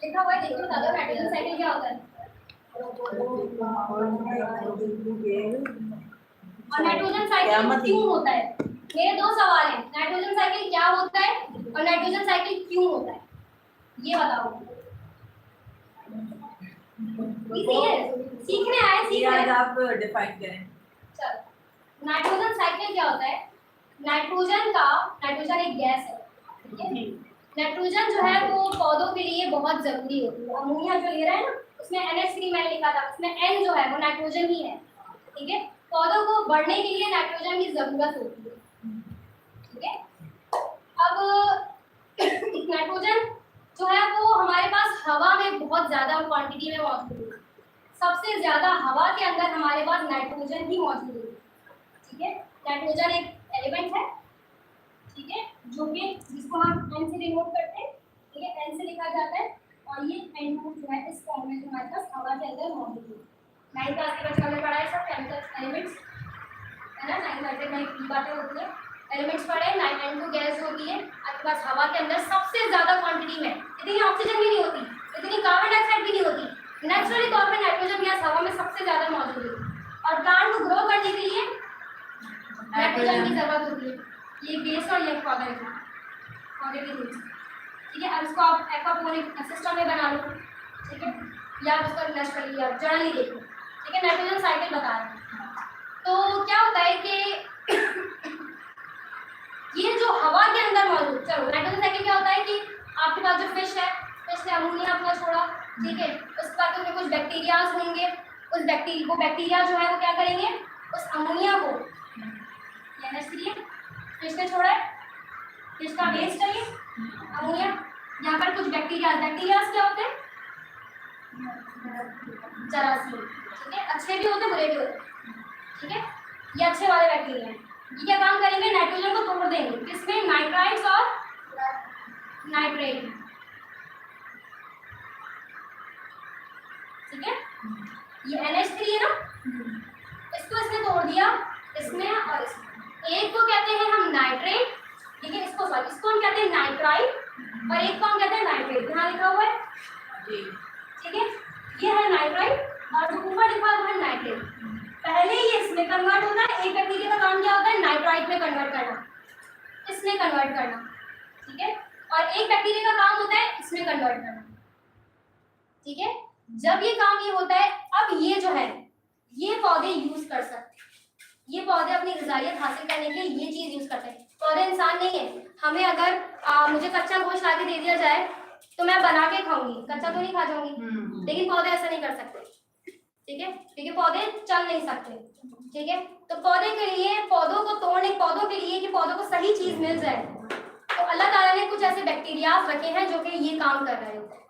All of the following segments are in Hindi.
लिखा हुआ है, देखो बता दो नाइट्रोजन साइकिल क्या होता है। और नाइट्रोजन साइकिल क्यों होता है। मेरे दो सवाल हैं, नाइट्रोजन साइकिल क्या होता है और नाइट्रोजन साइकिल क्यों होता है, ये बताओ। सीखने आए, सीखने आप डिफाइन करें। चलो, नाइट्रोजन साइकिल क्या होता है। नाइट्रोजन एक गैस है, ठीक है। नाइट्रोजन जो है वो पौधों के लिए बहुत जरूरी होती है। अमोनिया जो ले रहा है ना, उसमें NH3 मैंने लिखा था, उसमें N जो है वो नाइट्रोजन ही है, ठीक है। पौधों को बढ़ने के लिए नाइट्रोजन की जरूरत होती है, ठीक है। अब नाइट्रोजन जो है वो हमारे पास हवा में बहुत ज्यादा क्वांटिटी में मौजूद है। सबसे ज्यादा हवा के अंदर हमारे पास नाइट्रोजन ही मौजूद है, ठीक है। नाइट्रोजन एक एलिमेंट है, ठीक है, जो कि जिसको हम N से डिनोट करते हैं, ठीक है, N से लिखा जाता है। और ये N2 जो है इस फॉर्म में हमारे पास हवा के अंदर मौजूद है। 9 क्लास के बच्चों ने पढ़ा है सब केमिकल एलिमेंट्स, है ना। 9 घंटे में की बातें होती है, एलिमेंट्स पढ़े। N2 गैस होती है आपके पास हवा के अंदर सबसे ज्यादा क्वांटिटी में। इतनी ऑक्सीजन भी नहीं होती, इतनी कार्बन डाइऑक्साइड भी नहीं होती। नेचुरली तौर पे नाइट्रोजन गैस हवा में सबसे ज्यादा मौजूद है। और प्लांट को ग्रो करने के लिए नाइट्रोजन की जरूरत होती है। ये बेस और ये पौधे की रूट्स, ठीक है। अब इसको आप एक्वापोनिक सिस्टम में बना लो, ठीक है, या उसका नेचुरली आप जर्नली देखो, ठीक है। नाइट्रोजन साइकिल बता रहे हैं। तो क्या होता है कि ये जो हवा के अंदर मौजूद, चलो नाइट्रोजन साइकिल क्या होता है कि आपके पास जो फिश है, फिश ने अमोनिया अपना छोड़ा, ठीक है। उसके बाद उसमें कुछ बैक्टीरियाज होंगे, उस बैक्टीरिया जो है वो क्या करेंगे, उस अमोनिया को NH3 फिश ने छोड़ा है, फिश का वेस्ट है ये अमोनिया। यहाँ पर कुछ बैक्टीरियाज क्या होते हैं, जरासीम, ठीक है। अच्छे भी होते हैं बुरे भी होते हैं, ठीक है। ये अच्छे वाले बैक्टीरिया हैं। ये क्या काम करेंगे, नाइट्रोजन को तोड़ देंगे, किसमें, नाइट्राइट्स और नाइट्रेट, ठीक है। ये NH3 है ना, इसको इसने तोड़ दिया, इसमें और इसमें। एक को कहते हैं हम नाइट्रेट, ठीक है, इसको हम कहते हैं नाइट्राइट, और एक को हम कहते हैं नाइट्रेट। यहाँ लिखा हुआ है, ठीक है। ये है नाइट्राइट और जो ऊपर लिखा हुआ है नाइट्रेट। पहले ये इसमें कन्वर्ट होता है, एक बैक्टीरिया का काम क्या होता है, नाइट्राइट में कन्वर्ट करना, इसमें कन्वर्ट करना, ठीक है। और एक बैक्टीरिया का काम होता है इसमें कन्वर्ट करना, ठीक है। जब ये काम ये होता है, अब ये जो है ये पौधे यूज कर सकते हैं, ये पौधे अपनी ग़िज़ाइयत हासिल करने के लिए ये चीज यूज करते हैं। पौधे इंसान नहीं है। हमें अगर मुझे कच्चा गोश्त ला के दे दिया जाए तो मैं बना के खाऊंगी, कच्चा तो नहीं खा जाऊंगी, लेकिन पौधे ऐसा नहीं कर सकते, ठीक है, क्योंकि पौधे चल नहीं सकते, ठीक है। तो पौधे के लिए, पौधों को तोड़ने, पौधों के लिए कि पौधों को सही चीज मिल जाए, तो अल्लाह ताला ने कुछ ऐसे बैक्टीरिया रखे हैं जो कि ये काम कर रहे होते हैं,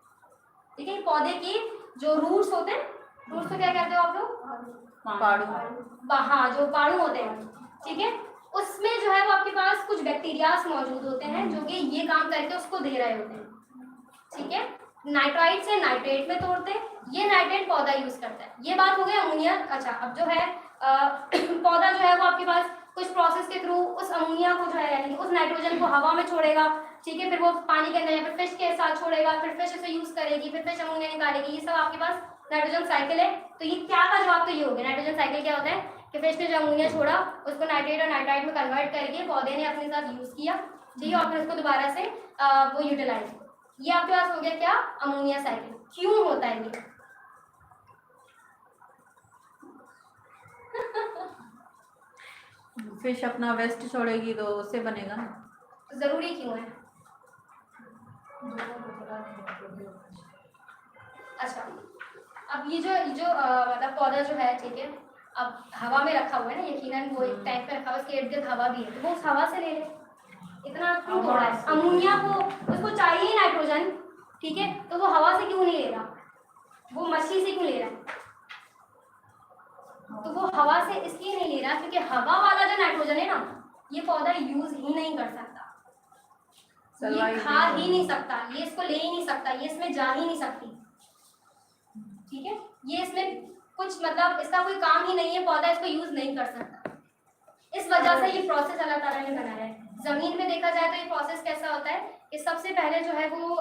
ठीक है। पौधे की जो रूट्स होते हैं, रूट्स को क्या कहते हो आप लोग, पाड़ू, हाँ, जो पाड़ू होते हैं, ठीक है, उसमें जो है वो आपके पास कुछ बैक्टीरियाज मौजूद होते हैं जो कि ये काम करके उसको दे रहे होते हैं, ठीक है। नाइट्राइट से नाइट्रेट में तोड़ते हैं, ये नाइट्रेट पौधा यूज करता है। ये बात हो गई अमोनिया। अच्छा, अब जो है पौधा जो है वो आपके पास कुछ प्रोसेस के थ्रू उस अमोनिया को जो है यानी उस नाइट्रोजन को हवा में छोड़ेगा, ठीक है। फिर वो पानी के अंदर या फिर फिश के साथ छोड़ेगा, फिर फिश इसे यूज करेगी, फिर फिश अमोनिया निकालेगी। ये सब आपके पास नाइट्रोजन साइकिल है। तो ये क्या का जवाब तो ये हो गया, नाइट्रोजन साइकिल क्या होता है कि फिश ने जो अमोनिया छोड़ा उसको नाइट्रेट और नाइट्राइट में कन्वर्ट करके पौधे ने अपने साथ यूज किया, ठीक है, और फिर उसको दोबारा से वो यूटिलाइज। ये आपके पास हो गया क्या, अमोनिया साइकिल। क्यों होता है ये फिश अपना वेस्ट छोड़ेगी तो उससे बनेगा ना, तो जरूरी क्यों है। अच्छा, अब ये जो मतलब पौधा जो है, ठीक है, अब हवा में रखा हुआ है ना, यकीनन वो एक टैंक पे रखा हुआ है, उसके इर्द गिर्द हवा भी है, तो वो उस हवा से ले ले। इतना क्यों तोड़ा है, अमोनिया को उसको चाहिए नाइट्रोजन, ठीक है, तो वो हवा से क्यों नहीं ले रहा, वो मछली से क्यों ले रहा है। तो वो हवा से इसलिए नहीं ले रहा क्योंकि हवा वाला जो नाइट्रोजन है ना, ये पौधा यूज ही नहीं कर सकता, ये खा ही नहीं सकता, ये इसको ले ही नहीं सकता, ये इसमें जा ही नहीं सकती, ठीक है। ये इसमें कुछ मतलब इसका कोई काम ही नहीं है, पौधा इसको यूज नहीं कर सकता। इस वजह से ये प्रोसेस अल्लाह ताला ने बनाया है। जमीन में देखा जाए तो ये प्रोसेस कैसा होता है कि सबसे पहले जो है वो